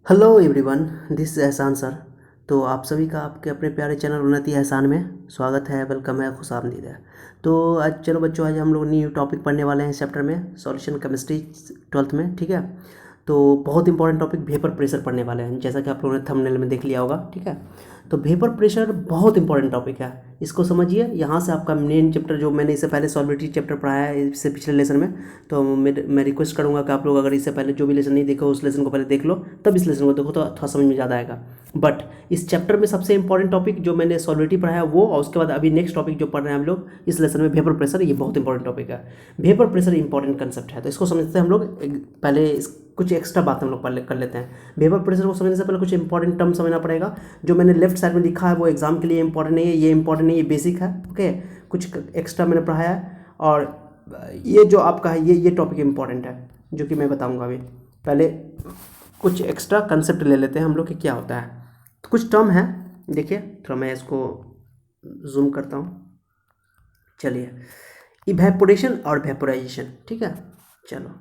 Hello everyone, this is एहसान sir. तो आप सभी का आपके अपने प्यारे चैनल उन्नति एहसान में स्वागत है, वेलकम है, खुशामदीद है। तो आज चलो बच्चों, आज हम लोग न्यू टॉपिक पढ़ने वाले हैं चैप्टर में, सॉल्यूशन केमिस्ट्री 12th में। ठीक है, तो बहुत इंपॉर्टेंट टॉपिक वेपर प्रेशर पढ़ने वाले हैं, जैसा कि आप लोगों ने थंबनेल में देख लिया होगा। ठीक है, तो वेपर प्रेशर बहुत इंपॉर्टेंट टॉपिक है, इसको समझिए। यहाँ से आपका मेन चैप्टर, जो मैंने इससे पहले सॉल्विटी चैप्टर पढ़ाया है इससे पिछले लेसन में, तो मैं रिक्वेस्ट करूँगा कि आप लोग अगर इससे पहले जो भी लेसन नहीं देखो उस लेसन को पहले देख लो, तब इस लेसन को देखो तो थोड़ा समझ में ज़्यादा आएगा। बट इस चैप्टर में सबसे इंपॉर्टेंट टॉपिक जो मैंने सॉल्विटी पढ़ाया वो, और उसके बाद अभी नेक्स्ट टॉपिक जो पढ़ रहे हैं हम लोग इस लेसन में, वेपर प्रेशर, ये बहुत इंपॉर्टेंट टॉपिक है। वेपर प्रेशर इंपॉर्टेंट कंसेप्ट है, तो इसको समझते हैं हम लोग। पहले कुछ एक्स्ट्रा बात हम लोग पहले कर लेते हैं। वेपर प्रेशर को समझने से पहले कुछ इंपॉर्टेंट टर्म समझना पड़ेगा। जो मैंने लेफ्ट साइड में लिखा है वो एग्जाम के लिए इंपॉर्टेंट नहीं है, ये इंपॉर्टेंट नहीं, ये बेसिक है। ओके, कुछ एक्स्ट्रा मैंने पढ़ाया है, और ये जो आपका है ये टॉपिक इंपॉर्टेंट है जो कि मैं बताऊंगा अभी। पहले कुछ एक्स्ट्रा कंसेप्ट ले लेते हैं हम लोग कि क्या होता है। तो कुछ टर्म है, देखिए थोड़ा मैं इसको जूम करता हूँ। चलिए, इवेपोरेशन और वेपोराइजेशन। ठीक है, चलो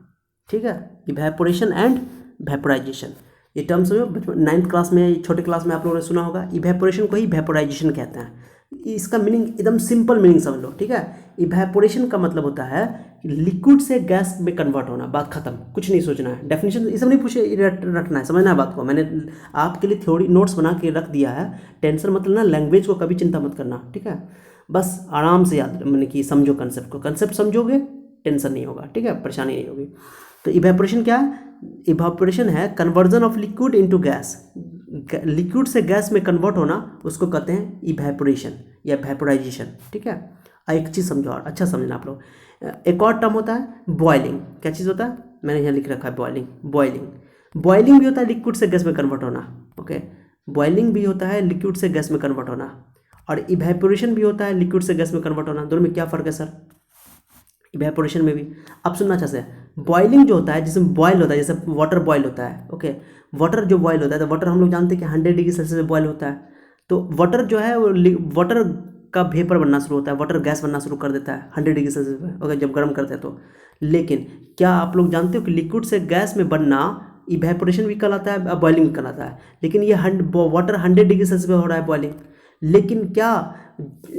ठीक है, इवेपोरेशन एंड वेपोराइजेशन, ये टर्म्स में 9th क्लास में, छोटे क्लास में आप लोगों ने सुना होगा। इवेपोरेशन को ही वेपोराइजेशन कहते हैं। इसका मीनिंग एकदम सिंपल मीनिंग समझ लो। ठीक है, इवेपोरेशन का मतलब होता है कि लिक्विड से गैस में कन्वर्ट होना, बात खत्म, कुछ नहीं सोचना है। डेफिनेशन ये सब नहीं पूछे, रखना है, समझना है बात को। मैंने आपके लिए थ्योरी नोट्स बना के रख दिया है, टेंशन मतलब ना, लैंग्वेज को कभी चिंता मत करना। ठीक है, बस आराम से याद मैंने कि समझो कंसेप्ट को, कंसेप्ट समझोगे टेंशन नहीं होगा। ठीक है, परेशानी नहीं होगी। तो इवेपोरेशन क्या है? इवेपोरेशन है conversion of liquid into gas, liquid से गैस में कन्वर्ट होना, उसको कहते हैं इवेपोरेशन या वेपोराइजेशन। ठीक है, एक चीज़ समझो और अच्छा समझना आप लोग। एक और टर्म होता है बॉइलिंग। क्या चीज़ होता है? मैंने यहाँ लिख रखा है बॉइलिंग। बॉइलिंग भी होता है लिक्विड से गैस में कन्वर्ट होना। ओके, बॉइलिंग भी होता है लिक्विड से गैस में कन्वर्ट होना, और इवेपोरेशन भी होता है लिक्विड से गैस में कन्वर्ट होना। दोनों में क्या फ़र्क है सर? इवेपोरेशन में भी अब सुनना अच्छा से, बॉइलिंग जो होता है जिसमें बॉयल होता है, जैसे वाटर बॉयल होता है। ओके, वाटर जो बॉयल होता है, तो वाटर हम लोग जानते हैं कि 100 डिग्री सेल्सियस में बॉयल होता है। तो वाटर जो है वो वाटर का वेपर बनना शुरू होता है, वाटर गैस बनना शुरू कर देता है 100 डिग्री सेल्सियस में। ओके, जब गर्म करते हैं तो। लेकिन क्या आप लोग जानते हो कि लिक्विड से गैस में बनना इवेपोरेशन भी कहलाता है, बॉइलिंग भी कहलाता है। लेकिन ये वाटर 100 डिग्री सेल्सियस में हो रहा है बॉइलिंग। लेकिन क्या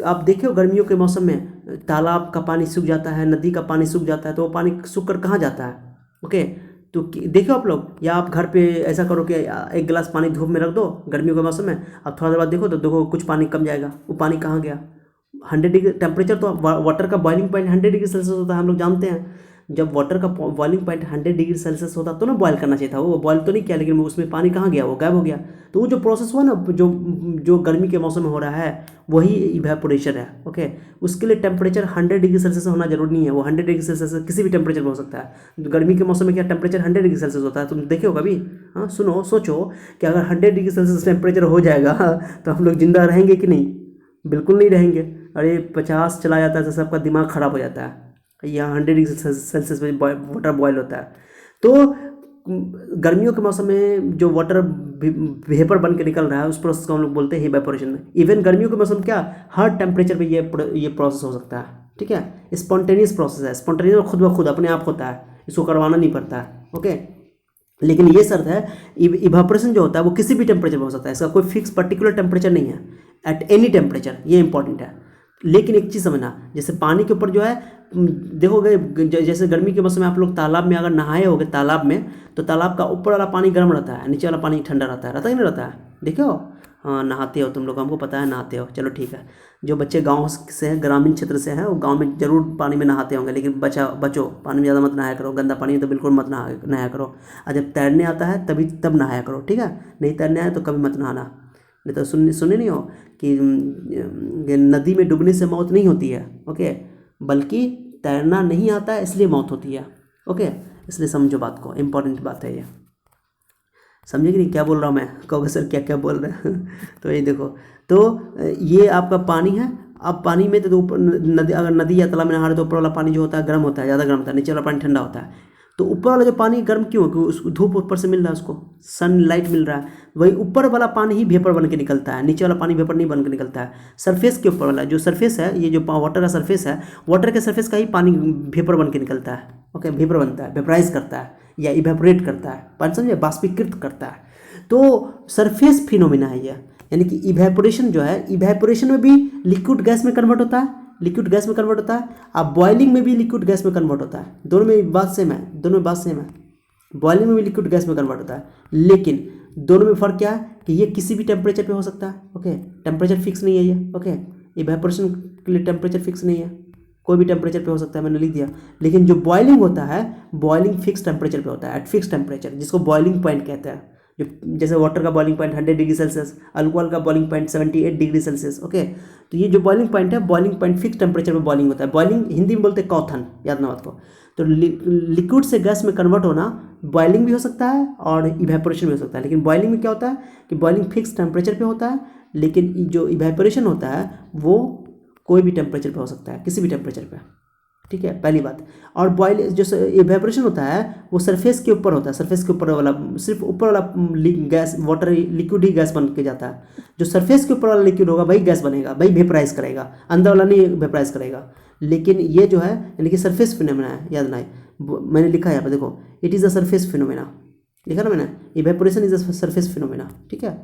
आप देखो गर्मियों के मौसम में तालाब का पानी सूख जाता है, नदी का पानी सूख जाता है, तो वो पानी सूख कर कहाँ जाता है? ओके, तो देखो आप लोग, या आप घर पे ऐसा करो कि एक गिलास पानी धूप में रख दो गर्मियों के मौसम में, अब थोड़ा देर बाद देखो तो देखो कुछ पानी कम जाएगा, वो पानी कहाँ गया? 100 डिग्री टेम्परेचर, तो वाटर का बॉइलिंग पॉइंट 100 डिग्री सेल्सियस होता है, हम लोग जानते हैं। जब वाटर का बॉइलिंग पॉइंट 100 डिग्री सेल्सियस होता तो ना बॉयल करना चाहिए था, वो बॉयल तो नहीं किया, लेकिन उसमें पानी कहाँ गया? वो गायब हो गया। तो वो जो प्रोसेस हुआ ना, जो जो गर्मी के मौसम में हो रहा है, वही इवेपोरेशन है। ओके, उसके लिए टेम्परेचर 100 डिग्री सेल्सियस होना जरूरी नहीं है, वो 100 डिग्री सेल्सियस किसी भी टेम्परेचर में हो सकता है। गर्मी के मौसम में क्या टेम्परेचर 100 डिग्री सेल्सियस होता है? तुम देखे हो कभी? हाँ, सुनो, सोचो कि अगर 100 डिग्री सेल्सियस टेम्परेचर हो जाएगा तो हम लोग जिंदा रहेंगे कि नहीं? बिल्कुल नहीं रहेंगे। अरे 50 चला जाता है तो सबका दिमाग खराब हो जाता है। यहाँ 100 डिग्री सेल्सियस में वाटर बॉयल होता है। तो गर्मियों के मौसम में जो वाटर वेपर बन के निकल रहा है, उस प्रोसेस को हम लोग बोलते हैं इवेपोरेशन में। इवन गर्मियों के मौसम क्या, हर टेम्परेचर पे ये प्रोसेस हो सकता है। ठीक है, स्पॉन्टेनियस प्रोसेस है, स्पॉन्टेनियस खुद ब खुद अपने आप होता है, इसको करवाना नहीं पड़ता है। ओके, लेकिन ये शर्त है, इवेपोरेशन जो होता है वो किसी भी टेम्परेचर में हो सकता है, इसका कोई फिक्स पर्टिकुलर टेम्परेचर नहीं है, एट एनी टेम्परेचर, ये इंपॉर्टेंट है। लेकिन एक चीज़ समझना, जैसे पानी के ऊपर जो है, देखोगे जैसे गर्मी के मौसम में आप लोग तालाब में अगर नहाए होगे तालाब में, तो तालाब का ऊपर वाला पानी गर्म रहता है, नीचे वाला पानी ठंडा रहता है ही नहीं रहता है? देखो, हाँ नहाते हो तुम लोग, हमको पता है नहाते हो, चलो ठीक है। जो बच्चे गांव से हैं, ग्रामीण क्षेत्र से हैं, वो गांव में जरूर पानी में नहाते होंगे, लेकिन बचो, पानी में ज़्यादा मत नहाया करो, गंदा पानी है तो बिल्कुल मत नहाया करो। और जब तैरने आता है तब नहाया करो। ठीक है, नहीं तैरने आए तो कभी मत नहाना। नहीं तो सुने नहीं हो कि नदी में डूबने से मौत नहीं होती है। ओके, बल्कि तैरना नहीं आता है इसलिए मौत होती है। ओके, इसलिए समझो बात को, इम्पोर्टेंट बात है ये, समझे कि नहीं? क्या बोल रहा हूँ मैं? कहोगे सर क्या क्या बोल रहे हैं तो ये देखो, तो ये आपका पानी है। अब पानी में तो ऊपर नदी, अगर नदी या तालाब में नहा रहे तो ऊपर वाला पानी जो होता है गर्म होता है, ज़्यादा गर्म होता है, नीचे वाला पानी ठंडा होता है। तो ऊपर वाला जो पानी गर्म क्यों है? क्योंकि उस धूप ऊपर से मिल रहा है, उसको सनलाइट मिल रहा है, वही ऊपर वाला पानी ही वेपर बन के निकलता है, नीचे वाला पानी वेपर नहीं बन के निकलता है। सरफेस के ऊपर वाला जो सरफेस है, ये जो वाटर का सरफेस है, वाटर के सरफेस का ही पानी वेपर बन के निकलता है। ओके, वेपर बनता है, वेपराइज करता है या इवेपोरेट करता है, पानी समझे, बाष्पीकृत करता है। तो सरफेस फिनोमिना है ये, यानी कि इवेपोरेशन जो है, इवेपोरेशन में भी लिक्विड गैस में कन्वर्ट होता है, लिक्विड गैस में कन्वर्ट होता है। अब बॉइलिंग में भी लिक्विड गैस में कन्वर्ट होता है, दोनों में बात सेम है, दोनों में बात सेम है। बॉइलिंग में भी लिक्विड गैस में कन्वर्ट होता है, लेकिन दोनों में फ़र्क क्या है कि ये किसी भी टेम्परेचर पे हो सकता है। ओके, टेम्परेचर फिक्स नहीं है ये। ओके, इवेपोरेशन के लिए टेम्परेचर फिक्स नहीं है, कोई भी टेम्परेचर पे हो सकता है, मैंने लिख दिया। लेकिन जो बॉइलिंग होता है, बॉइलिंग फिक्स टेम्परेचर पे होता है, एट फिक्स टेम्परेचर, जिसको बॉइलिंग पॉइंट कहते हैं। जो जैसे वाटर का boiling point 100 degree Celsius, alcohol का boiling point 78 degree Celsius. Okay, तो ये जो बॉइलिंग पॉइंट है, बॉइलिंग पॉइंट फिक्स टेम्परेचर पे बॉइलिंग होता है। बॉइलिंग हिंदी में बोलते हैं कौथन, याद ना बात को। तो लिक्विड से गैस में कन्वर्ट होना बॉइलिंग भी हो सकता है और इवेपोरेशन भी हो सकता है। लेकिन बॉइलिंग में क्या होता है कि बॉइलिंग फिक्स टेम्परेचर पे होता है, लेकिन जो इवेपोरेशन होता है वो कोई भी टेम्परेचर पे हो सकता है, किसी भी टेम्परेचर पे। ठीक है, पहली बात। और बॉयल जो इवेपोरेशन होता है वो सरफेस के ऊपर होता है, सरफेस के ऊपर वाला, सिर्फ ऊपर वाला गैस, वाटर लिक्विड ही गैस बन के जाता है। जो सरफेस के ऊपर वाला लिक्विड होगा वही गैस बनेगा, वही वेपराइज करेगा, अंदर वाला नहीं वेपराइज करेगा। लेकिन ये जो है यानी कि सरफेस फिनोमेना है, याद ना है, मैंने लिखा है यहाँ पर देखो, it is a surface phenomena, लिखा ना मैंने, evaporation is a surface phenomena. ठीक है,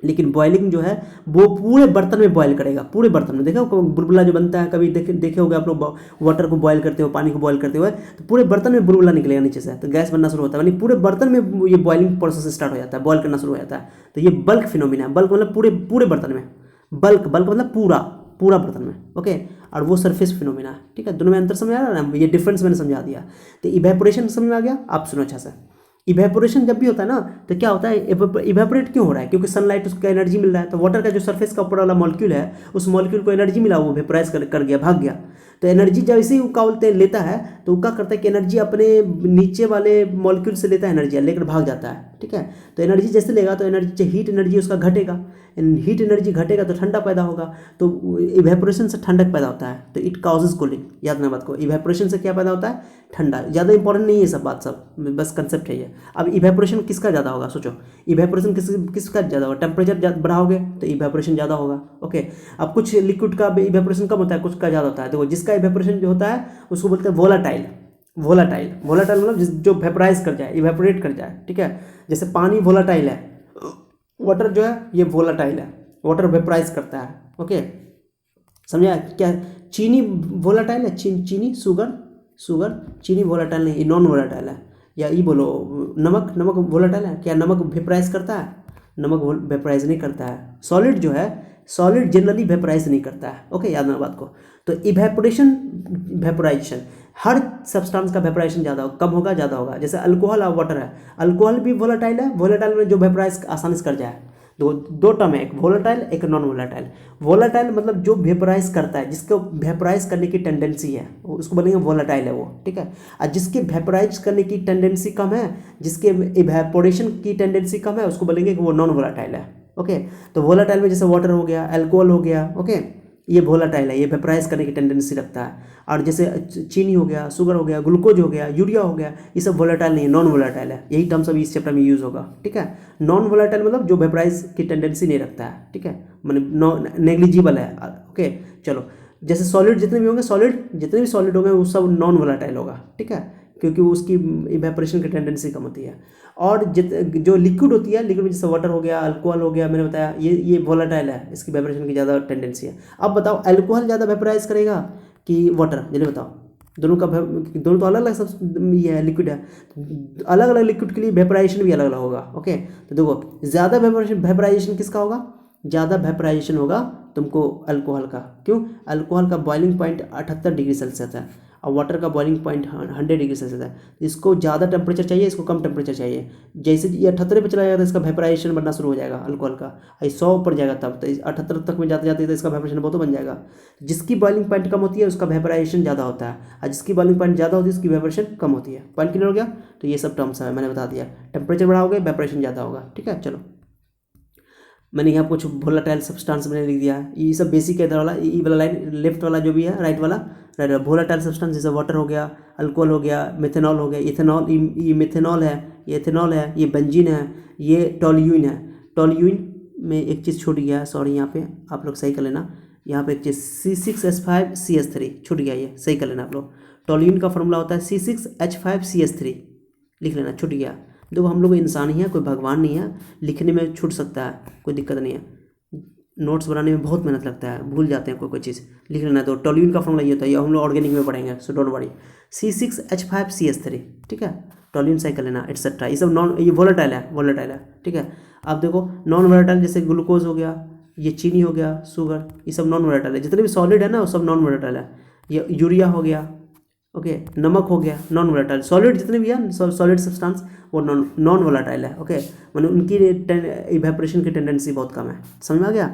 लेकिन बॉइलिंग जो है वो पूरे बर्तन में बॉयल करेगा, पूरे बर्तन में। देखो बुलबुला जो बनता है, कभी देखे होगे आप लोग, वाटर को बॉयल करते हो, पानी को बॉयल करते हुए, तो पूरे बर्तन में बुलबुला निकलेगा नीचे से, तो गैस बनना शुरू होता है, यानी पूरे बर्तन में ये बॉइलिंग प्रोसेस स्टार्ट हो जाता है, बॉयल करना शुरू हो जाता है। तो ये बल्क फिनोमिना है, बल्क मतलब पूरे पूरे बर्तन में, बल्क बल्क मतलब पूरा पूरा बर्तन में। ओके, और वो सरफेस फिनोमिना है। ठीक है, दोनों में अंतर समझ आ रहा है ना, ये डिफरेंस मैंने समझा दिया। तो इवेपोरेशन समझ में आ गया, आप सुनो अच्छा से। इवेपोरेशन जब भी होता है ना, तो क्या होता है, इवेपोरेट क्यों हो रहा है, क्योंकि सनलाइट उसका एनर्जी मिल रहा है। तो वाटर का जो सरफेस का ऊपर वाला मॉलिक्यूल है, उस मॉलिक्यूल को एनर्जी मिला, वो वेपराइज कर गया, भाग गया। तो एनर्जी जब इसे क्या बोलते हैं लेता है, तो वो क्या करता है कि एनर्जी अपने नीचे वाले मॉलिक्यूल से लेता है, एनर्जी लेकर भाग जाता है। ठीक है, तो एनर्जी जैसे लेगा तो एनर्जी, हीट एनर्जी उसका घटेगा, हीट एनर्जी घटेगा तो ठंडा पैदा होगा, तो इवेपोरेशन से ठंडक पैदा होता है, तो इट काउजेज कूलिंग। याद ना बात को, इवेपोरेशन से क्या पैदा होता है, ठंडा। ज़्यादा इंपॉर्टेंट नहीं है सब बात, सब बस कंसेप्ट है ये। अब इवेपोरेशन किसका ज़्यादा होगा, सोचो, इवेपोरेशन किसका ज़्यादा होगा, टेम्परेचर बढ़ाओगे तो इवेपोरेशन ज़्यादा होगा। ओके, अब कुछ लिक्विड का इवेपोरेशन कम होता है, कुछ का ज़्यादा होता है। देखो, जिसका इवेपोरेशन जो होता है उसको बोलते हैं वोलाटाइल। वोलाटाइल वोलाटाइल मतलब जो वेपराइज कर जाए, इवेपोरेट कर जाए। ठीक है, जैसे पानी वोलाटाइल है, वाटर जो है ये वोलाटाइल है, वाटर वेपराइज करता है। ओके, समझा क्या। चीनी वोलाटाइल है, चीनी शुगर चीनी वोलाटाइल नहीं, नॉन वोलाटाइल है। या ये बोलो नमक वोलाटाइल है क्या, नमक वेपराइज करता है, नमक वेपराइज नहीं करता है। सॉलिड जो है, सॉलिड जनरली वेपराइज नहीं करता है। ओके, याद ना बात को। तो इवेपोरेशन, वेपोराइजेशन, हर सब्सटेंस का वेपराइजेशन ज़्यादा कम होगा, ज़्यादा होगा। जैसे अल्कोहल और वाटर है, अल्कोहल भी वोलाटाइल है, वोलाटाइल में जो वेपराइज आसानी से कर जाए। दो टर्म है, एक वोलाटाइल एक नॉन वोलाटाइल। वोलाटाइल मतलब जो वेपराइज करता है, जिसको वेपराइज करने की टेंडेंसी है, उसको बोलेंगे वोलाटाइल है वो। ठीक है, और जिसके वेपराइज करने की टेंडेंसी कम है, जिसके इवेपोरेशन की टेंडेंसी कम है, उसको बोलेंगे कि वो नॉन वोलाटाइल है। ओके, तो वोलाटाइल में जैसे वाटर हो गया, अल्कोहल हो गया। ओके, ये वोलाटाइल है, ये वेपराइज करने की टेंडेंसी रखता है। और जैसे चीनी हो गया, शुगर हो गया, ग्लूकोज हो गया, यूरिया हो गया, ये सब वोलाटाइल नहीं है, नॉन वोलाटाइल है। यही टर्म सब इस चैप्टर में यूज़ होगा। ठीक है, नॉन वोलाटाइल मतलब जो वेपराइज की टेंडेंसी नहीं रखता है। ठीक है, मतलब नेग्लिजिबल है। ओके, चलो, जैसे सॉलिड जितने भी होंगे, जितने भी सॉलिड होंगे वो सब नॉन वोलाटाइल होगा। ठीक है, क्योंकि उसकी इवेपोरेशन की टेंडेंसी कम होती है। और जो लिक्विड होती है, लिक्विड में जैसे वाटर हो गया, अल्कोहल हो गया, मैंने बताया ये वोलाटाइल है, इसकी वेपरेशन की ज़्यादा टेंडेंसी है। अब बताओ, अल्कोहल ज़्यादा वेपराइज करेगा कि वाटर, जल्दी बताओ। दोनों तो अलग अलग सब ये है, लिक्विड है, अलग अलग लिक्विड के लिए वेपराइजेशन भी अलग अलग होगा। ओके, तो देखो, ज़्यादा वेपराइजेशन किसका होगा, ज़्यादा वेपराइजेशन होगा तुमको अल्कोहल का। क्यों, अल्कोहल का बॉइलिंग पॉइंट 78 डिग्री सेल्सियस है और वाटर का बॉइलिंग पॉइंट 100 डिग्री सेल्सियस है। इसको ज़्यादा टेम्परेचर चाहिए, इसको कम टेम्परेचर चाहिए। जैसे ये 78 पे चला जाएगा तो इसका वेपराइजेशन बनना शुरू हो जाएगा अल्कोहल का, 100 ऊपर जाएगा तब, तो 78 तक में जाते जाते तो इसका वेपरेशन बहुत बन जाएगा। जिसकी बॉइलिंग पॉइंट कम होती है उसका वेपराइजेशन ज़्यादा होता है, और जिसकी बॉइलिंग पॉइंट ज़्यादा होती है उसकी वेपरेशन कम होती है। पॉइंट क्लियर हो गया। तो ये सब टर्म्स है, मैंने बता दिया। टेम्परेचर बढ़ाओगे वेपरेशन ज़्यादा होगा। ठीक है, चलो, मैंने यहाँ कुछ वोलाटाइल सब्सटेंस मैंने लिख दिया है। ये सब बेसिक है, इधर वाला ई वाला लाइन, लेफ्ट वाला जो भी है, राइट वाला वोलाटाइल सब्सटेंस, जैसे वाटर हो गया, अल्कोहल हो गया, मेथेनॉल हो गया, इथेनॉल, ये मेथेनॉल है, ये एथेनॉल है, ये बेंजीन है, ये टोल्यूइन है। टोल्यूइन में एक चीज़ छूट गया है, सॉरी, यहाँ पे आप लोग सही कर लेना। यहाँ पे एक चीज़ C6H5CH3 छूट गया, ये सही कर लेना आप लोग। टोल्यूइन का फॉर्मूला होता है C6H5CH3, लिख लेना, छूट गया। देखो हम लोग इंसान ही है, कोई भगवान नहीं है, लिखने में छूट सकता है, कोई दिक्कत नहीं है। नोट्स बनाने में बहुत मेहनत लगता है, भूल जाते हैं कोई चीज़, लिख लेना। तो टोल्यूइन का फॉर्मूला ये होता है, ये हम लोग ऑर्गेनिक में पढ़ेंगे, सो डोंट वरी। C6H5CH3, ठीक है, टोल्यूइन साइकिल लेना एटसेट्रा, ये सब ये वोलेटाइल है, ठीक है। अब देखो नॉन वोलेटाइल जैसे ग्लूकोज हो गया, ये चीनी हो गया, शुगर, ये सब नॉन वोलेटाइल है। जितने भी सॉलिड है ना वो सब नॉन वोलेटाइल है। ये यूरिया हो गया, ओके, नमक हो गया, नॉन वोलेटाइल। सॉलिड जितने भी है सॉलिड सब्सटेंस वो नॉन वोलेटाइल है, ओके, मतलब उनकी इवेपोरेशन की टेंडेंसी बहुत कम है। समझ में आ गया?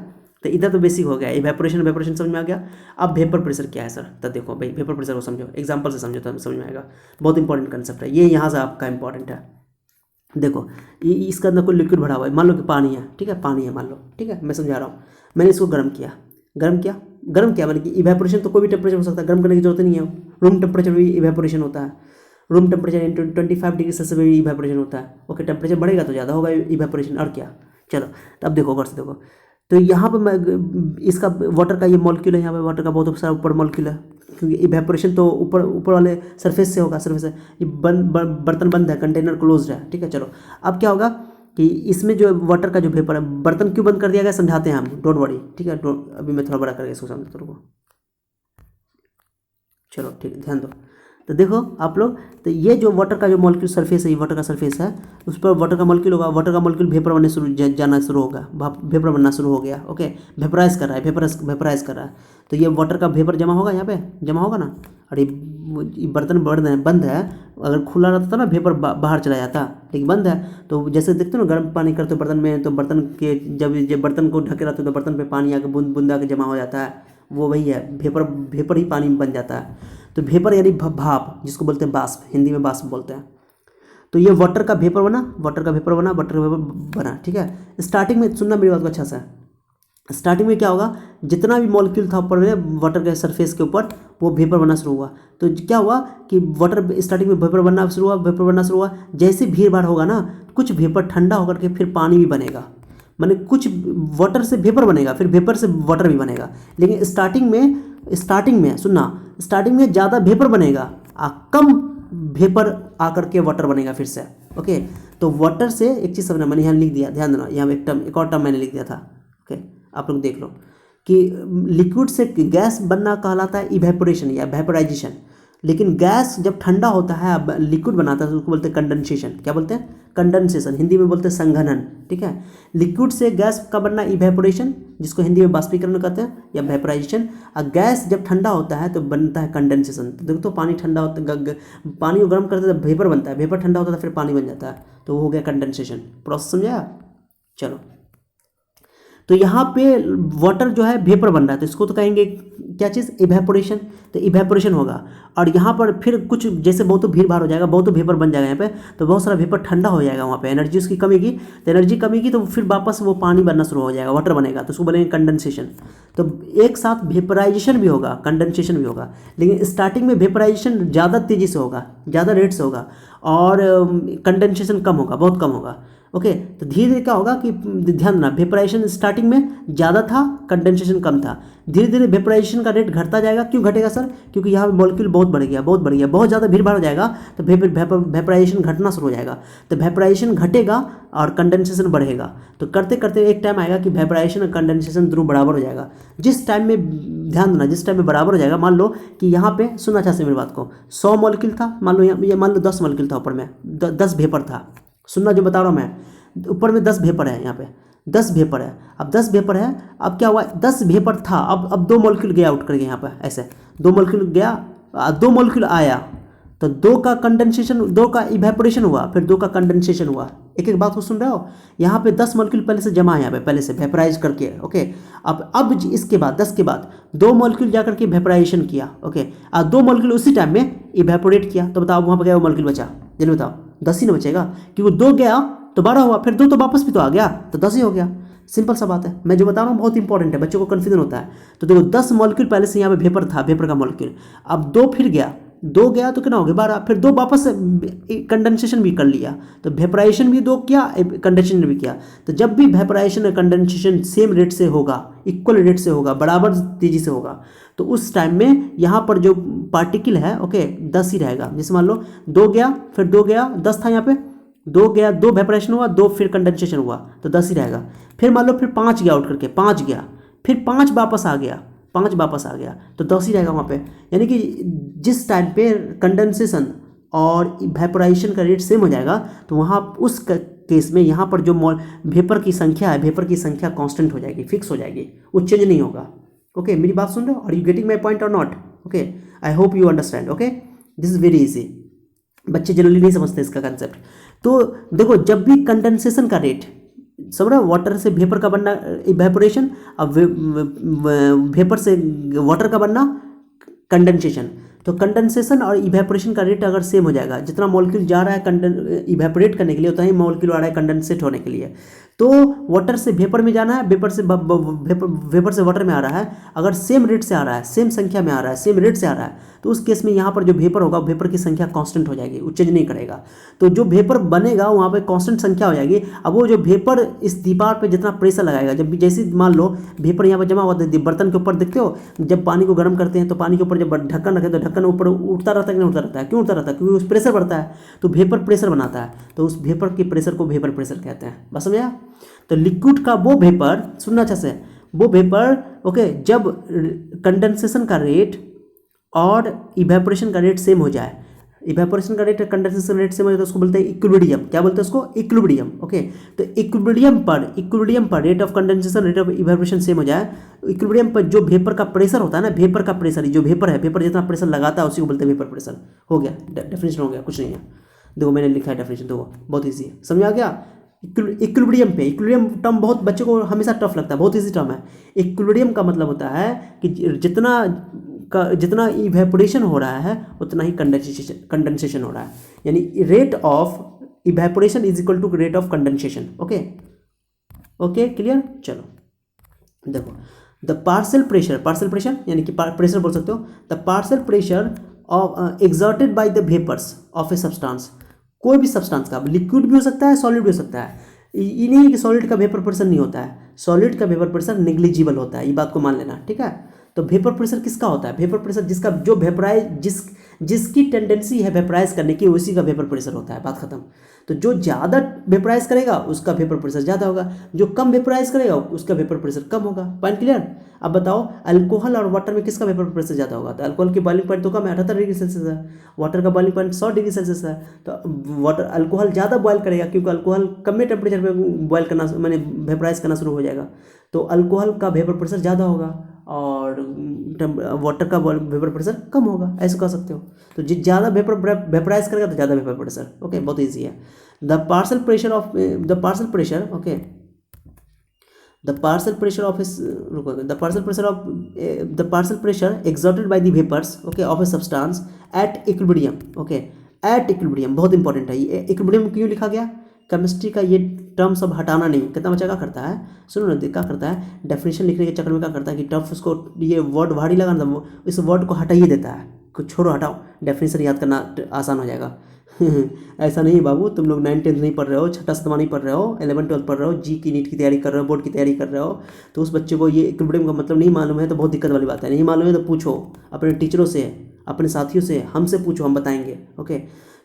तो इधर तो बेसिक हो गया, इवेपोरेशन समझ में आ गया। अब वेपर प्रेशर क्या है सर? तो देखो भाई वेपर प्रेशर को समझो, एग्जांपल से समझो तो समझ में आएगा। बहुत इंपॉर्टेंट कंसेप्ट है ये, यहाँ से आपका इंपॉर्टेंट है। देखो इसके अंदर कोई लिक्विड भरा हुआ है, मान लो कि पानी है, ठीक है, पानी है मान लो, ठीक है, मैं समझा रहा हूँ। मैंने इसको गर्म किया मैंने कि इवेपोरेशन तो कोई भी टेम्परेचर हो सकता है, गर्म करने की जरूरत नहीं है। रूम टेम्परेचर भी इवेपोरेशन होता है, रूम टेम्परेचर 25 डिग्री सेल्सियस में भी इवेपोरेशन होता है, ओके। टेम्परेचर बढ़ेगा तो ज़्यादा होगा इवेपोरेशन, और क्या। चलो तो अब देखो गौर से देखो, तो यहाँ पे मैं इसका वाटर का ये मॉलिक्यूल है, यहाँ पे वाटर का बहुत सारा ऊपर मॉलिक्यूल है, क्योंकि इवेपोरेशन तो ऊपर वाले सरफेस से होगा, सरफेस है। ये बर्तन बंद है, कंटेनर क्लोज्ड है, ठीक है। चलो अब क्या होगा कि इसमें जो वाटर का जो वेपर है, बर्तन क्यों बंद कर दिया गया समझाते हैं हम, डोंट वरी, ठीक है। अभी मैं थोड़ा बड़ा करके इसको समझाता हूँ, चलो ठीक है, ध्यान दो। तो देखो आप लोग, तो ये जो वाटर का जो मॉलिक्यूल सरफेस है, ये वाटर का सरफेस है, उस पर वाटर का मॉलिक्यूल होगा, वाटर का मॉलिक्यूल वेपर बनने जाना शुरू होगा, वेपर बनना शुरू हो गया, ओके। वेपराइज कर रहा है, वेपराइज कर रहा है। तो ये वाटर का वेपर जमा होगा, यहाँ पे जमा होगा ना। और ये बर्तन बंद है, अगर खुला रहता था ना वेपर बाहर चला जाता, लेकिन बंद है। तो जैसे देखते हो ना गर्म पानी करते हो बर्तन में, तो बर्तन के जब बर्तन को ढके रहते हो तो बर्तन पे पानी आके बूंद आके जमा हो जाता है, वो वही है, वेपर ही पानी बन जाता है। तो वेपर यानी भाप, जिसको बोलते हैं बाष्प, हिंदी में बाष्प बोलते हैं। तो ये वाटर का वेपर बना, ठीक है। स्टार्टिंग में सुनना मेरी बात को अच्छा सा, स्टार्टिंग में क्या होगा, जितना भी मॉलिक्यूल था ऊपर में वाटर के सरफेस के ऊपर, वो वेपर बनना शुरू हुआ। तो क्या हुआ कि वाटर स्टार्टिंग में वेपर बनना शुरू हुआ। जैसे भीड़ भाड़ होगा ना, कुछ वेपर ठंडा होकर के फिर पानी भी बनेगा, माने कुछ वाटर से वेपर बनेगा, फिर वेपर से वाटर भी बनेगा। लेकिन स्टार्टिंग में सुनना, स्टार्टिंग में ज़्यादा वेपर बनेगा, कम वेपर आकर के वाटर बनेगा फिर से, ओके। तो वाटर से एक चीज़ समझना, मैंने यहाँ लिख दिया, ध्यान देना, यहाँ एक और टर्म मैंने लिख दिया था, ओके। आप लोग देख लो कि लिक्विड से गैस बनना कहलाता है इवेपोरेशन या वेपराइजेशन। लेकिन गैस जब ठंडा होता है, अब लिक्विड बनाता है, तो उसको बोलते हैं कंडेंसेशन। क्या बोलते हैं? कंडेंसेशन, हिंदी में बोलते हैं संघनन, ठीक है। लिक्विड से गैस का बनना इवेपोरेशन, जिसको हिंदी में बाष्पीकरण कहते हैं, या वेपराइजेशन। और गैस जब ठंडा होता है तो बनता है कंडेंसेशन। तो देखो तो पानी ठंडा होता है, पानी को गर्म करते तो वेपर बनता है, वेपर ठंडा होता है फिर पानी बन जाता है, तो वो हो गया कंडेंसेशन। प्रोसेस समझाया? चलो, तो यहाँ पे वाटर जो है वेपर बन रहा है, तो इसको तो कहेंगे क्या चीज़? इवेपोरेशन। तो इवेपोरेशन होगा। और यहाँ पर फिर कुछ जैसे बहुत भीड़ भाड़ हो जाएगा, बहुत वेपर बन जाएगा यहाँ पे, तो बहुत सारा वेपर ठंडा हो जाएगा, वहाँ पे एनर्जी उसकी कमी की, तो एनर्जी कमी की, तो फिर वापस वो पानी बनना शुरू हो जाएगा, वाटर बनेगा, तो उसको बोलेंगे कंडेंसेशन। तो एक साथ वेपराइजेशन भी होगा, कंडेंसेशन भी होगा, लेकिन स्टार्टिंग में वेपराइजेशन ज़्यादा तेज़ी से होगा, ज़्यादा रेट से होगा, और कंडेंसेशन कम होगा, बहुत कम होगा, ओके। तो धीरे धीरे क्या होगा कि ध्यान देना, वेपराइजेशन स्टार्टिंग में ज़्यादा था, कंडेंसेशन कम था। धीरे धीरे वेपराइजेशन का रेट घटता जाएगा। क्यों घटेगा सर? क्योंकि यहाँ पे मॉलिक्यूल बहुत बढ़ गया, बहुत ज़्यादा भीड़ भाड़ हो जाएगा, तो वेपराइजेशन घटना शुरू हो जाएगा। तो वेपराइजेशन घटेगा और कंडेंसेशन बढ़ेगा। तो करते करते एक टाइम आएगा कि वेपराइजेशन और कंडेंसेशन दोनों बराबर हो जाएगा। जिस टाइम में, ध्यान देना, जिस टाइम में बराबर हो जाएगा, मान लो कि यहाँ पे, सुनना अच्छा से मेरी बात को, 100 मॉलिक्यूल था, मान लो 10 मॉलिक्यूल था ऊपर में, 10 वेपर था। सुनना जो बता रहा हूँ मैं, ऊपर में 10 वेपर है, यहाँ पे 10 वेपर है। अब 10 वेपर है, अब क्या हुआ, 10 वेपर था, अब 2 मॉलिक्यूल गया आउट करके, यहाँ पर ऐसे 2 मॉलिक्यूल गया, 2 मॉलिक्यूल आया, तो 2 का कंडेंसेशन, 2 का इवेपोरेशन हुआ, फिर 2 का कंडेंसेशन हुआ। एक एक बात को सुन रहे हो? यहाँ पे 10 मॉलिक्यूल पहले से जमा है, यहाँ पे पहले से वेपराइज करके, ओके। अब इसके बाद 10 के बाद 2 मॉलिक्यूल जाकर के वेपराइजेशन किया, ओके, और 2 मॉलिक्यूल उसी टाइम में इवेपोरेट किया। तो बताओ वहाँ पर क्या मॉलिक्यूल बचा? जल्दी बताओ, 10 ही ना बचेगा, क्योंकि 2 गया तो 12 हुआ, फिर 2 तो वापस भी तो आ गया, तो 10 ही हो गया। सिंपल सा बात है, मैं जो बता रहा हूँ बहुत इंपॉर्टेंट है, बच्चों को कन्फ्यूजन होता है। तो देखो 10 मॉलिक्यूल पहले से यहाँ पे वेपर था, वेपर का मॉलिक्यूल, अब 2 फिर गया, 2 गया तो कितना हो गया? 12, फिर 2 वापस कंडेंसेशन भी कर लिया, तो वेपराइजेशन भी 2 किया, कंडेंसेशन भी किया। तो जब भी वेपराइजेशन और कंडेंसेशन सेम रेट से होगा, इक्वल रेट से होगा, बराबर तेजी से होगा, तो उस टाइम में यहाँ पर जो पार्टिकल है, ओके, 10 ही रहेगा। जैसे मान लो 2 गया, फिर 2 गया, 10 था यहाँ पे, 2 गया, 2 वेपोराइजेशन हुआ, 2 फिर कंडेंसेशन हुआ, तो 10 ही रहेगा। फिर मान लो फिर 5 गया आउट करके, 5 गया, फिर 5 वापस आ गया, 5 वापस आ गया, तो 10 ही रहेगा वहाँ पे। यानी कि जिस टाइम पे कंडेंसेशन और वेपोराइजेशन का रेट सेम हो जाएगा, तो वहाँ उस केस में यहाँ पर जो वेपर की संख्या है, वेपर की संख्या कांस्टेंट हो जाएगी, फिक्स हो जाएगी, वो चेंज नहीं होगा। ओके, मेरी बात सुन रहे हो? Are you getting my point or not? Okay, I hope you understand. Okay, this is very easy, बच्चे जनरली नहीं समझते इसका कंसेप्ट। तो देखो, जब भी कंडेंसेशन का रेट, समझ रहे हो, वाटर से वेपर का बनना इवेपोरेशन, अब वेपर से वाटर का बनना कंडेंसेशन। तो कंडेंसेशन और इवेपोरेशन का रेट अगर सेम हो जाएगा, जितना मॉलिक्यूल जा रहा है इवेपोरेट करने के लिए, उतना ही मॉलिक्यूल आ रहा है कंडेंसेट होने के लिए। तो वाटर से वेपर में जाना है, वेपर से वाटर में आ रहा है, अगर सेम रेट से आ रहा है, सेम संख्या में आ रहा है, सेम रेट से आ रहा है, तो उस केस में यहाँ पर जो वेपर होगा, वेपर की संख्या कांस्टेंट हो जाएगी, वो चेंज नहीं करेगा। तो जो वेपर बनेगा वहाँ पे कांस्टेंट संख्या हो जाएगी। अब वो जो वेपर इस दीवार पे जितना प्रेशर लगाएगा, जब भी जैसे मान लो वेपर यहाँ पर जमा हुआ, बर्तन के ऊपर देखते हो, जब पानी को गर्म करते हैं तो पानी के ऊपर जब ढक्कन रखें तो ढक्कन ऊपर उठता रहता है कि नहीं उठता रहता है? क्यों उठता रहता है? क्योंकि उस प्रेशर बढ़ता है, तो वेपर प्रेशर बनाता है, तो उस वेपर के प्रेशर को वेपर प्रेशर कहते हैं। बस समझा? तो लिक्विड का वो वेपर, सुनना अच्छा से, वो वेपर ओके, जब कंडेंसेशन का रेट और इवेपोरेशन का रेट सेम हो जाए, इवेपोरेशन का रेट कंडेंसेशन रेट सेम हो जाए, तो उसको बोलते हैं इक्विलिब्रियम। क्या बोलते हैं उसको? इक्विलिब्रियम। ओके, तो इक्विलिब्रियम पर rate of condensation, rate of evaporation same हो जाए, इक्विलिब्रियम पर जो वेपर का प्रेशर होता है ना, वेपर का प्रेशर, जो वेपर है, वेपर जितना प्रेशर लगाता है उसी को बोलते हैं वेपर प्रेशर। हो गया, डेफिनेशन हो गया, कुछ नहीं है। देखो मैंने लिखा है डेफिनेशन, देखो बहुत ईजी है, समझ आ गया? इक्विलिब्रियम पे, इक्विलिब्रियम टर्म बहुत बच्चे को हमेशा टफ लगता है, बहुत इजी टर्म है। इक्विलिब्रियम का मतलब होता है कि जितना इवेपोरेशन हो रहा है उतना ही कंडेंसेशन हो रहा है, यानी rate of evaporation is equal to rate of condensation. Okay okay, clear? चलो देखो, द पार्शियल प्रेशर यानी कि प्रेशर बोल सकते हो, the partial pressure of exerted by the vapours of a substance. कोई भी सब्सटेंस का, लिक्विड भी हो सकता है, सॉलिड भी हो सकता है। ये नहीं कि सॉलिड का वेपर प्रेशर नहीं होता है, सॉलिड का वेपर प्रेशर नेग्लिजिबल होता है, ये बात को मान लेना, ठीक है? तो वेपर प्रेशर किसका होता है? वेपर प्रेशर जिसका जो जिसकी टेंडेंसी है वेपराइज करने की, उसी का वेपर प्रेशर होता है, बात खत्म। तो जो ज़्यादा वेपराइज करेगा उसका वेपर प्रेशर ज़्यादा होगा, जो कम वेपराइज करेगा उसका वेपर प्रेशर कम होगा। Point clear? अब बताओ, अल्कोहल और वाटर में किसका वेपर प्रेशर ज़्यादा होगा? तो अल्कोहल की बॉइलिंग पॉइंट तो कम है, 78 डिग्री सेल्सियस है, वाटर का बॉइलिंग पॉइंट 100 डिग्री सेल्सियस है। तो अल्कोहल ज़्यादा बॉयल करेगा, क्योंकि अल्कोहल कम टेम्परेचर पे बॉयल करना, मैंने वेपराइज करना शुरू हो जाएगा, तो अल्कोहल का वेपर प्रेशर ज़्यादा होगा और वाटर का वेपर प्रेशर कम होगा, ऐसे कह सकते हो। तो ज़्यादा वेपराइज करेगा तो ज़्यादा वेपर प्रेशर। ओके, बहुत ईजी है। The partial pressure of okay, the partial pressure exerted by the vapors okay of a substance at equilibrium। Okay, at equilibrium बहुत इंपॉर्टेंट है। ये इक्विलिब्रियम क्यों लिखा गया? केमिस्ट्री का ये टर्म सब हटाना नहीं। कितना बच्चा क्या करता है, सुनो ना, क्या करता है, डेफिनेशन लिखने के चक्कर में क्या करता है कि टफ उसको ये वर्ड भारी लगा ना, वो इस वर्ड को हटाइए देता है, कुछ छोड़ो, हटाओ, डेफिनेशन याद करना आसान हो जाएगा। ऐसा नहीं बाबू, तुम लोग 9th 10th नहीं पढ़ रहे हो, छठा शतमा नहीं पढ़ रहे हो, 11th 12th पढ़ रहे हो, जी की नीट की तैयारी कर रहे हो, बोर्ड की तैयारी कर रहे हो, तो उस बच्चे को ये इक्विलिब्रियम का मतलब नहीं मालूम है तो बहुत दिक्कत वाली बात है। नहीं मालूम है तो पूछो अपने टीचरों से, अपने साथियों से, हमसे पूछो, हम बताएंगे। ओके,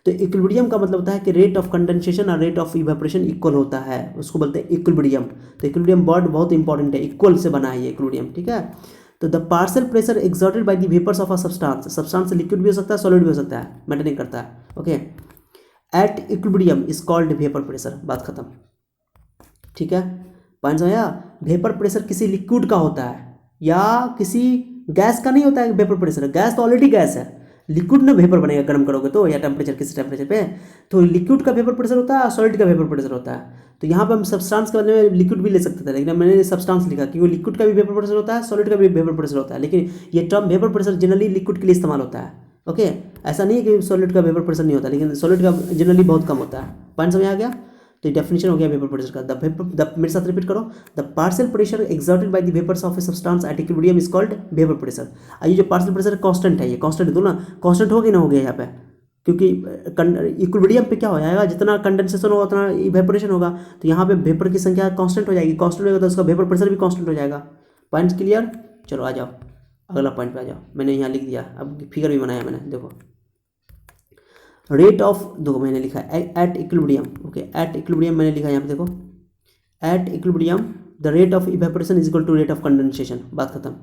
तो इक्विलिब्रियम का मतलब होता है कि रेट ऑफ कंडेंसेशन और रेट ऑफ इवेपोरेशन इक्वल होता है, उसको बोलते हैं इक्विलिब्रियम। तो इक्विलिब्रियम वर्ड बहुत इंपॉर्टेंट है, इक्वल से बना है ये इक्विलिब्रियम, ठीक है? तो the partial pressure exerted by the vapours of a substance liquid भी हो सकता है, सॉलिड भी हो सकता है, मैटर नहीं करता है। Okay, at equilibrium is called vapour pressure, बात खत्म, ठीक है? पॉइंट समझा? वेपर प्रेशर किसी लिक्विड का होता है या किसी गैस का नहीं होता है वेपर प्रेशर। गैस तो ऑलरेडी गैस है, लिक्विड ना वेपर बनेगा गर्म करोगे तो, या टेम्परेचर किसी टेम्परेचर पे, तो लिक्विड का वेपर प्रेशर होता है, सॉलिड का वेपर प्रेशर होता है। तो यहाँ पे हम सब्सटेंस के बदले में लिक्विड भी ले सकते थे, लेकिन मैंने सब्सटेंस लिखा क्योंकि लिक्विड का भी वेपर प्रेशर होता है, सॉलिड का भी वेपर प्रेशर होता है, लेकिन ये term vapour pressure generally liquid के लिए इस्तेमाल होता है। ओके, ऐसा नहीं है कि सॉलिड का वेपर प्रेशर नहीं होता, लेकिन सॉलिड का जनरली बहुत कम होता है। पॉइंट समझ आ गया? तो डेफिनेशन हो गया वेपर प्रेशर का। मेरे साथ रिपीट करो, the partial pressure exerted by the vapours of a substance at equilibrium is called vapour pressure. ये जो पार्शियल प्रेशर कांस्टेंट है, ये कांस्टेंट दो ना, कांस्टेंट हो गया ना, हो गया यहाँ पे, क्योंकि इक्विलिब्रियम पे क्या हो जाएगा, जितना कंडेंसेशन होगा उतना इवेपोरेशन होगा, तो यहाँ पे वेपर की संख्या कांस्टेंट हो जाएगी, कांस्टेंट होगा तो उसका वेपर प्रेशर भी कांस्टेंट हो जाएगा। Points clear? चलो आ जाओ, अगला पॉइंट पे आ जाओ। मैंने यहाँ लिख दिया, अब फिगर भी बनाया मैंने, देखो रेट ऑफ, देखो मैंने लिखा है at equilibrium, okay at equilibrium मैंने लिखा है यहाँ पे देखो, at equilibrium the rate of evaporation is equal to rate of condensation, बात खत्म।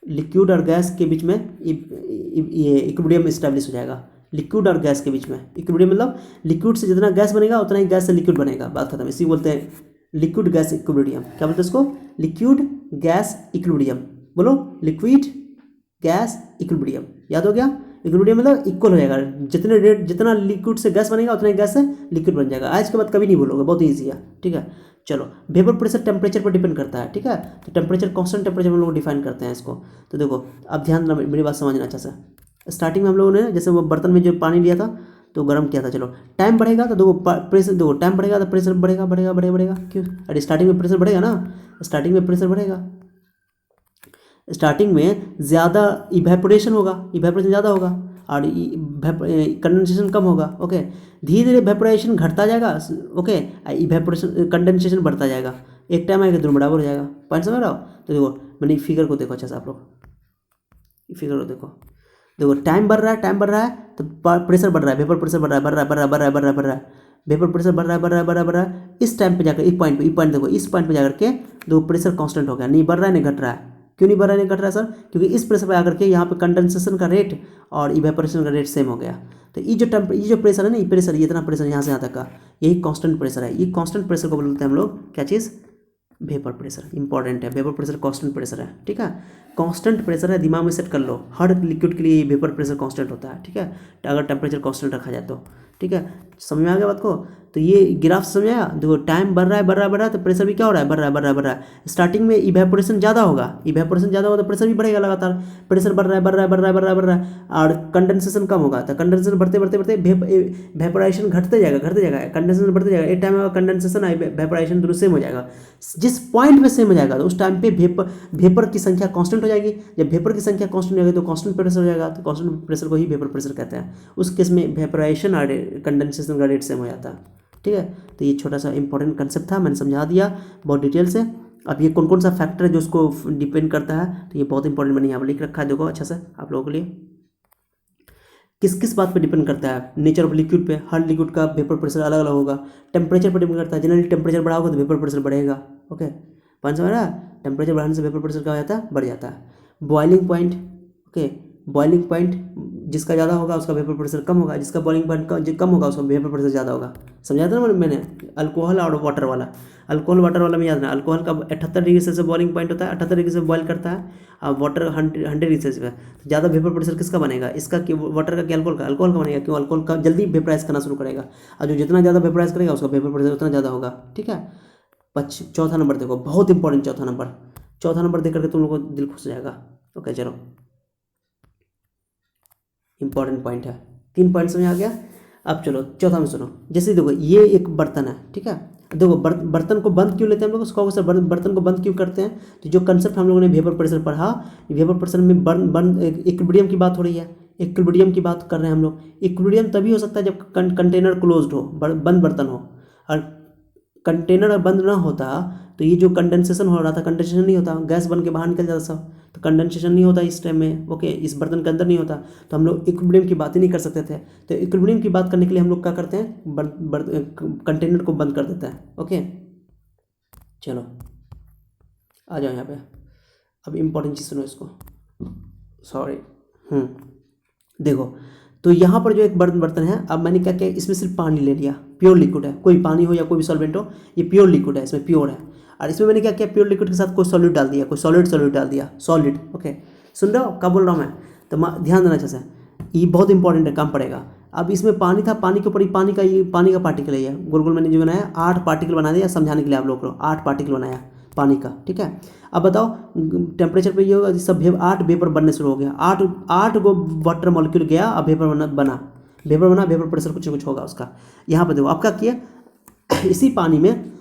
लिक्विड और गैस के बीच में ये इक्विलिब्रियम इस्टेब्लिश हो जाएगा, लिक्विड और गैस के बीच में इक्विलिब्रियम मतलब लिक्विड से जितना गैस बनेगा उतना ही गैस से लिक्विड बनेगा, बात खत्म। इसी बोलते हैं लिक्विड गैस इक्विलिब्रियम, क्या बोलते हैं इसको, लिक्विड गैस इक्विलिब्रियम, बोलो लिक्विड गैस इक्विलिब्रियम, याद हो गया। इक्विलिब्रियम मतलब इक्वल हो जाएगा, जितने रेट जितना लिक्विड से गैस बनेगा उतना ही गैस से लिक्विड बन जाएगा। आज के बाद कभी नहीं भूलोगे, बहुत ईजी है, ठीक है। चलो वेपर प्रेशर टेम्परेचर पर डिपेंड करता है, ठीक है। तो टेम्परेचर कांस्टेंट टेम्परेचर हम लोग डिफाइन करते हैं इसको। तो देखो अब ध्यान देना, मेरी बात समझना अच्छा से। स्टार्टिंग में हम लोगों ने जैसे वो बर्तन में जो पानी लिया था तो गर्म किया था, चलो टाइम बढ़ेगा तो देखो प्रेशर, देखो टाइम बढ़ेगा तो प्रेशर बढ़ेगा बढ़ेगा बढ़ेगा बढ़ेगा, क्यों, अरे स्टार्टिंग में प्रेशर बढ़ेगा ना, स्टार्टिंग में प्रेशर बढ़ेगा, स्टार्टिंग में ज़्यादा इवेपोरेशन होगा, इवेपोरेशन ज़्यादा होगा और कंडेंसेशन कम होगा, ओके। धीरे धीरे इवेपोरेशन घटता जाएगा, ओके, इवेपोरेशन कंडेंसेशन बढ़ता जाएगा, एक टाइम आएगा दोनों बराबर हो जाएगा, पॉइंट समझ रहा हो। तो देखो मैंने फिगर को देखो अच्छा से आप लोग, फिगर को देखो, देखो टाइम बढ़ रहा है, टाइम बढ़ रहा है तो प्रेशर बढ़ रहा है, वेपर प्रेशर बढ़ रहा है, बढ़ रहा है बढ़ रहा है बढ़ रहा है बढ़ रहा है बढ़ रहा है, वेपर प्रेशर बढ़ रहा है बढ़ रहा है बढ़ रहा है बढ़ रहा है। इस टाइम पे जाकर एक पॉइंट पे, एक पॉइंट देखो, इस पॉइंट पे जाकर के देखो प्रेशर कांस्टेंट हो गया, नहीं बढ़ रहा है नहीं घट रहा है। क्यों नहीं बढ़ रहा है नहीं घट रहा है सर, क्योंकि इस प्रेशर पे आकर के यहाँ पे कंडेंसेशन का रेट और इवेपोरेशन का रेट सेम हो गया। तो ये जो प्रेशर है ना, ये प्रेशर, ये इतना प्रेशर यहाँ से यहाँ तक का, यही कांस्टेंट प्रेशर है। ये कांस्टेंट प्रेशर को बोलते हैं हम लोग क्या चीज़, वेपर प्रेशर, इंपॉर्टेंट है। वेपर प्रेशर कांस्टेंट प्रेशर है, ठीक है, कांस्टेंट प्रेशर है, दिमाग में सेट कर लो। हर लिक्विड के लिए वेपर प्रेशर कांस्टेंट होता है, ठीक है, अगर टेम्परेचर कांस्टेंट रखा जाए तो, ठीक है। समझ में आ गया बात को। तो ये ग्राफ समझ आया, देखो टाइम बढ़ रहा है बढ़ रहा है बढ़ रहा है तो प्रेशर भी क्या हो रहा है, बढ़ रहा है बढ़ रहा है बढ़ रहा है। स्टार्टिंग में इवेपोरेशन ज़्यादा होगा, इवेपोरेशन ज़्यादा होगा तो प्रेशर भी बढ़ेगा लगातार, प्रेशर बढ़ रहा है बढ़ रहा है बढ़ रहा है बढ़ रहा है बढ़ रहा है, और कंडेंसेशन कम होगा तो कंडेंसेशन बढ़ते बढ़ते बढ़ते वेपोराइजेशन घटते जाएगा, कंडेंसेशन बढ़ते जाएगा, एक टाइम में कंडेंसेशन वेपोराइजेशन दोनों सेम हो जाएगा। जिस पॉइंट पे सेम हो जाएगा तो उस टाइम पे वेपर की संख्या कांस्टेंट हो जाएगी। जब वेपर की संख्या कांस्टेंट हो जाएगी तो कांस्टेंट प्रेशर हो जाएगा, तो कांस्टेंट प्रेशर को ही वेपर प्रेशर कहते हैं। उस केस में वेपोराइजेशन और कंडेंसेशन का रेट सेम हो जाता है, ठीक है। तो ये छोटा सा इंपॉर्टेंट कंसेप्ट था, मैंने समझा दिया बहुत डिटेल से। अब ये कौन कौन सा फैक्टर है जो उसको डिपेंड करता है, तो ये बहुत इंपॉर्टेंट मैंने यहाँ पर लिख रखा है, देखो अच्छा से आप लोगों के लिए। किस किस बात पे डिपेंड करता है, नेचर ऑफ लिक्विड पे, हर लिक्विड का वेपर प्रेशर अलग अलग होगा। टेम्परेचर पर डिपेंड करता है, जनरली टेम्परेचर बढ़ा होगा तो वेपर प्रेशर बढ़ेगा, ओके, पाँच समझ रहा है। टेम्परेचर बढ़ाने से वेपर प्रेशर क्या हो जाता है, बढ़ जाता है। Boiling point, okay, boiling point जिसका ज़्यादा होगा उसका वेपर प्रेशर कम होगा, जिसका बॉइलिंग पॉइंट कम होगा उसका वेपर प्रेशर ज़्यादा होगा। समझाया था ना मैंने, अल्कोहल और वाटर वाला, अल्कोहल वाटर वाला में याद ना, अल्कोहल का 78 डिग्री सेल्सियस बॉइलिंग पॉइंट होता है, 78 डिग्री से बॉइल करता है, और वाटर 100 डिग्री सेल्सियस पे। तो ज़्यादा वेपर प्रेशर किसका बनेगा, इसका कि वाटर का कि अल्कोहल का, अल्कोहल का बनेगा, क्यों, अल्कोहल का जल्दी वेपराइज करना शुरू करेगा, और जो जितना ज़्यादा वेपराइज करेगा उसका वेपर प्रेशर उतना ज़्यादा होगा, ठीक है। चौथा नंबर देखो, बहुत इंपॉर्टेंट चौथा नंबर देख करके तुम लोगों को दिल खुश हो जाएगा, ओके। चलो इंपॉर्टेंट पॉइंट है, 3 पॉइंट समझ आ गया। अब चलो चौथा में सुनो, जैसे देखो ये एक बर्तन है, ठीक है, देखो बर्तन को बंद क्यों लेते हैं हम लोग, उसको सर बर्तन को बंद क्यों करते हैं, तो जो कंसेप्ट हम लोगों ने वेपर प्रेशर पढ़ा, वेपर प्रेशर में इक्विलिब्रियम की बात हो रही है, इक्विलिब्रियम की बात कर रहे हैं हम लोग। इक्विलिब्रियम तभी हो सकता है जब कंटेनर क्लोज्ड हो, बंद बर्तन हो, और कंटेनर बंद ना होता तो ये जो कंडेंसेशन हो रहा था, कंडेंसेशन नहीं होता, गैस बन के बाहर निकल जाता सब, तो कंडेंसेशन नहीं होता इस टाइम में, ओके, इस बर्तन के अंदर नहीं होता, तो हम लोग इक्विलिब्रियम की बात ही नहीं कर सकते थे। तो इक्विलिब्रियम की बात करने के लिए हम लोग क्या करते हैं, कंटेनर को बंद कर देते हैं, ओके। चलो आ जाओ यहाँ पे, अब इम्पोर्टेंट चीज़ सुनो इसको, सॉरी, देखो तो यहाँ पर जो एक बर्तन है, अब मैंने क्या किया, इसमें सिर्फ पानी ले लिया, प्योर लिक्विड है, कोई पानी हो या कोई भी सॉल्वेंट हो, ये प्योर लिक्विड है, इसमें प्योर है। और इसमें मैंने क्या किया, प्योर लिक्विड के साथ कोई सॉलिड डाल दिया, कोई सॉलिड डाल दिया, सॉलिड, ओके। सुन रहे हो क्या बोल रहा हूँ मैं, तो ध्यान देना अच्छे से, ये बहुत इंपॉर्टेंट है, काम पड़ेगा। अब इसमें पानी था, पानी के ऊपर पानी का पार्टिकल है, गोल गोल मैंने जो बनाया 8 पार्टिकल बना दिया, समझाने के लिए आप लोग को 8 पार्टिकल बनाया पानी का, ठीक है। अब बताओ टेम्परेचर पे ये होगा, सब 8 वेपर बनने शुरू हो गया, 8 गो वाटर मॉलिक्यूल गया, अब वेपर बना, वेपर प्रेशर कुछ होगा उसका। यहाँ पर देखो आप क्या किया, इसी पानी में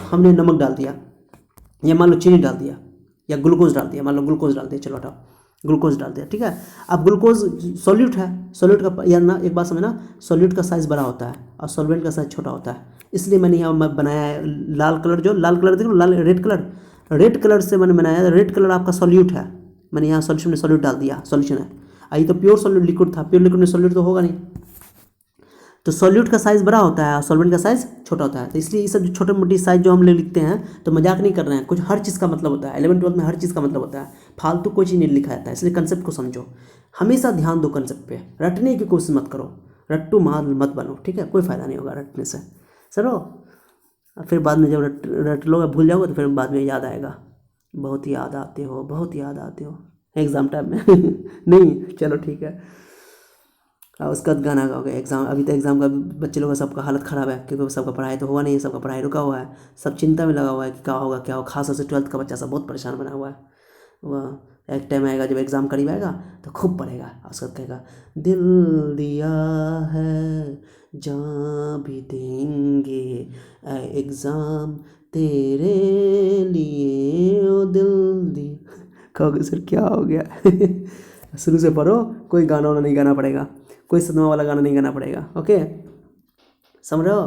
हमने नमक डाल दिया, या मान लो चीनी डाल दिया, या ग्लूकोज डाल दिया, मान लो ग्लूकोज डाल दिया, चलो हटाओ, ग्लूकोज डाल दिया, ठीक है। अब ग्लूकोज सॉल्यूट है, सॉल्यूट का यार ना एक बात समझना, सॉल्यूट का साइज़ बड़ा होता है और सॉल्वेंट का साइज़ छोटा होता है, इसलिए मैंने यहाँ बनाया है लाल कलर, जो लाल कलर देखो, लाल रेड कलर से मैंने बनाया, रेड कलर आपका सॉल्यूट है, मैंने यहाँ सॉल्यूशन में सॉल्यूट डाल दिया, सॉल्यूशन है। ये तो प्योर सॉल्यूट लिक्विड था, प्योर लिक्विड में सॉल्यूट तो होगा नहीं, तो सॉल्यूट का साइज़ बड़ा होता है और सॉल्वेंट का साइज़ छोटा होता है। तो इसलिए ये सब जो छोटे मोटी साइज़ जो हम लोग लिखते हैं तो मजाक नहीं कर रहे हैं, कुछ हर चीज़ का मतलब होता है। 11th-12th में हर चीज़ का मतलब होता है, फालतू कोई चीज़ नहीं लिखा जाता है। इसलिए कंसेप्ट को समझो, हमेशा ध्यान दो कंसेप्ट पे, रटने की कोशिश मत करो, रट्टू माल मत बनो, ठीक है। कोई फ़ायदा नहीं होगा रटने से, चलो। फिर बाद में जब रट लोगे भूल जाओगे तो फिर बाद में याद आएगा, बहुत याद आते हो, बहुत याद आते हो एग्ज़ाम टाइम में नहीं, चलो ठीक है। उसका गाना गाओगे एग्ज़ाम, अभी तो एग्ज़ाम का बच्चे लोगों का सबका हालत ख़राब है, क्योंकि सबका पढ़ाई तो हुआ नहीं है, सबका पढ़ाई रुका हुआ है, सब चिंता में लगा हुआ है कि क्या होगा क्या होगा। खास तौर से 12th का बच्चा सब बहुत परेशान बना हुआ है। वह एक टाइम आएगा जब एग्ज़ाम करीब आएगा तो खूब पढ़ेगा, उसका कहेगा दिल दिया है जहाँ भी देंगे एग्ज़ाम तेरे लिए ओ दिल दिया। कहोगे सर क्या हो गया शुरू से पढ़ो, कोई गाना वाना नहीं गाना पड़ेगा, कोई सदमा वाला गाना नहीं गाना पड़ेगा, ओके, समझ रहे हो।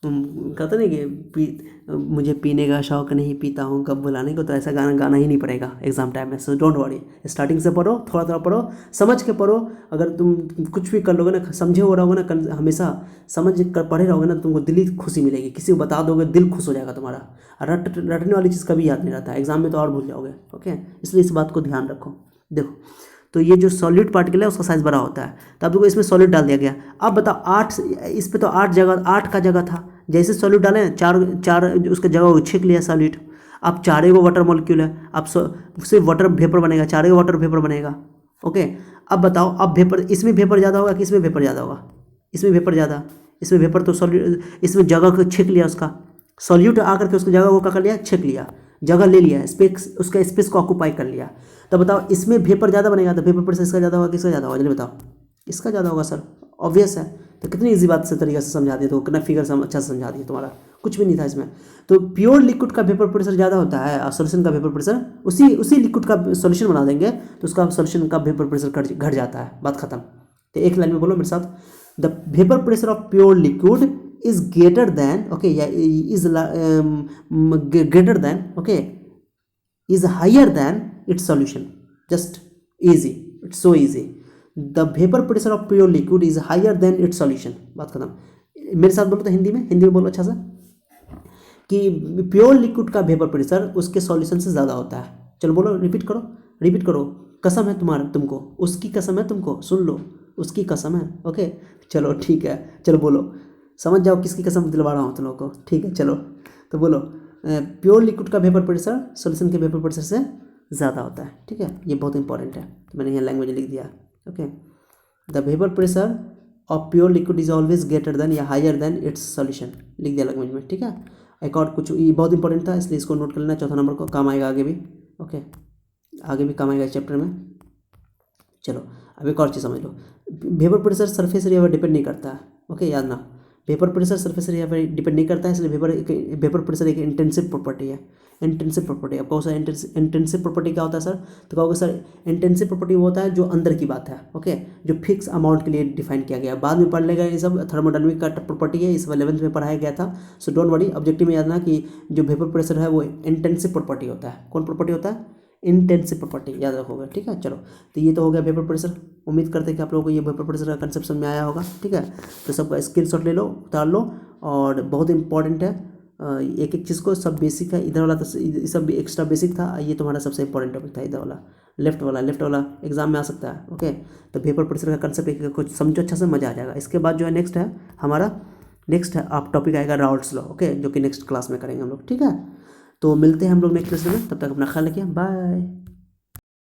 कहते नहीं कि मुझे पीने का शौक़ नहीं, पीता हूँ कब बुलाने को, तो ऐसा गाना गाना ही नहीं पड़ेगा एग्ज़ाम टाइम में। सो डोंट वरी, स्टार्टिंग से पढ़ो, थोड़ा थोड़ा पढ़ो, समझ के पढ़ो। अगर तुम कुछ भी कर लोगे ना, समझे हो रहोगे ना, हमेशा समझ कर पढ़े रहोगे ना, तुमको दिली खुशी मिलेगी। किसी को बता दोगे दिल खुश हो जाएगा तुम्हारा। रटने वाली चीज़ कभी याद नहीं रहता, एग्ज़ाम में तो और भूल जाओगे, ओके। इसलिए इस बात को ध्यान रखो। देखो, तो ये जो सॉलिड पार्टिकल है उसका साइज़ बड़ा होता है, तो अब देखो इसमें सॉलिड डाल दिया गया। अब बताओ 8, इस पे तो 8 का जगह था, जैसे सॉलिड डाले 4 उसका जगह छीक लिया सॉलिड। अब 4 वाटर मॉलिक्यूल है, अब सिर्फ वाटर वेपर बनेगा, 4 वाटर वेपर बनेगा, ओके। अब बताओ, अब वेपर इसमें वेपर ज़्यादा होगा कि इसमें वेपर ज़्यादा होगा? इसमें वेपर ज़्यादा, इसमें वेपर तो सॉलिड, इसमें जगह को छीक लिया, उसका सॉल्यूट आकर के उसकी जगह को क्या कर लिया, छीक लिया, जगह ले लिया, स्पेस, उसका स्पेस को ऑक्यूपाई कर लिया। तो बताओ इसमें वेपर ज़्यादा बनेगा, तो वेपर प्रेशर इसका ज़्यादा होगा, किसका ज़्यादा होगा? जल्दी बताओ। इसका ज़्यादा होगा सर, ऑब्वियस है। तो कितनी इजी बात से तरीके से समझा दिया, तो कितना फिगर अच्छा से समझा दिया, तुम्हारा कुछ भी नहीं था इसमें। तो प्योर लिक्विड का वेपर प्रेशर ज़्यादा होता है और सोल्यूशन का वेपर प्रेशर, उसी लिक्विड का सोल्यूशन बना देंगे तो उसका सोल्यूशन का वेपर प्रेशर घट जाता है, बात खत्म। तो एक लाइन में बोलो मेरे साथ, the vapour pressure of pure liquid is greater than, okay, yeah, is greater than, okay, is higher than its solution. Just easy, it's so easy. The vapor pressure of pure liquid is higher than its solution. बात खत्म। मेरे साथ बोलो तो हिंदी में बोलो अच्छा सा, कि प्योर लिक्विड का वेपर प्रेशर उसके सॉल्यूशन से ज़्यादा होता है। चलो बोलो, रिपीट करो, कसम है तुमको, उसकी कसम है तुमको, सुन लो, उसकी कसम है, ओके। चलो ठीक है, चलो बोलो, समझ जाओ किसकी कसम दिलवा रहा हूँ तुम लोगों को, ठीक है। चलो तो बोलो, प्योर लिक्विड का वेपर प्रेशर सॉल्यूशन के वेपर प्रेशर से ज़्यादा होता है, ठीक है। ये बहुत इंपॉर्टेंट है, तो मैंने यहाँ लैंग्वेज लिख दिया, okay. The vapour pressure of pure liquid is always greater than या हायर देन इट्स सॉल्यूशन, लिख दिया लैंग्वेज में, ठीक है। एक और कुछ, ये बहुत इंपॉर्टेंट था इसलिए इसको नोट कर लेना, चौथा नंबर को काम आएगा आगे भी, ओके, आगे भी काम आएगा इस चैप्टर में। चलो अब एक और चीज़ समझ लो, वेपर प्रेशर सरफेस एरिया पर डिपेंड नहीं करता है, ओके, याद ना, वेपर प्रेशर सरफेस एरिया पर डिपेंड नहीं करता है, इसलिए वेपर प्रेशर एक इंटेंसिव प्रॉपर्टी है। इंटेंसिव प्रॉपर्टी, अब कहो सर इंटेंसिव प्रॉपर्टी क्या होता है सर? तो कहोगे सर इंटेंसिव प्रॉपर्टी वो होता है जो अंदर की बात है, ओके, जो फिक्स अमाउंट के लिए डिफाइन किया गया, बाद में पढ़ लेगा, ये सब थर्मोडायनामिक का प्रॉपर्टी है, इस 11th में पढ़ाया गया था। सो डोंट वरी, ऑब्जेक्टिव में याद ना कि जो वेपर प्रेशर है वो इंटेंसिव प्रॉपर्टी होता है। कौन प्रॉपर्टी होता है? इंटेंसिव प्रॉपर्टी, याद रखोगे, ठीक है। चलो तो ये तो हो गया वेपर प्रेशर। उम्मीद करते हैं कि आप लोगों को ये वेपर प्रेशर का कंसेप्शन में आया होगा, ठीक है। तो सबका स्क्रीनशॉट ले लो, उतार लो, और बहुत इंपॉर्टेंट है, एक एक चीज़ को, सब बेसिक है, इधर वाला तो सब भी एक्स्ट्रा बेसिक था, ये तुम्हारा सबसे इंपॉर्टेंट टॉपिक था, इधर वाला लेफ्ट वाला एग्जाम में आ सकता है, ओके। तो वेपर प्रेशर का कंसेप्ट एक कुछ समझो अच्छा से, मजा आ जाएगा। इसके बाद जो है नेक्स्ट है आप टॉपिक आएगा राउल्ट्स लॉ, ओके, जो कि नेक्स्ट क्लास में करेंगे हम लोग, ठीक है। तो मिलते हैं हम लोग नेक्स्ट क्लास में, तब तक अपना ख्याल रखिए, बाय।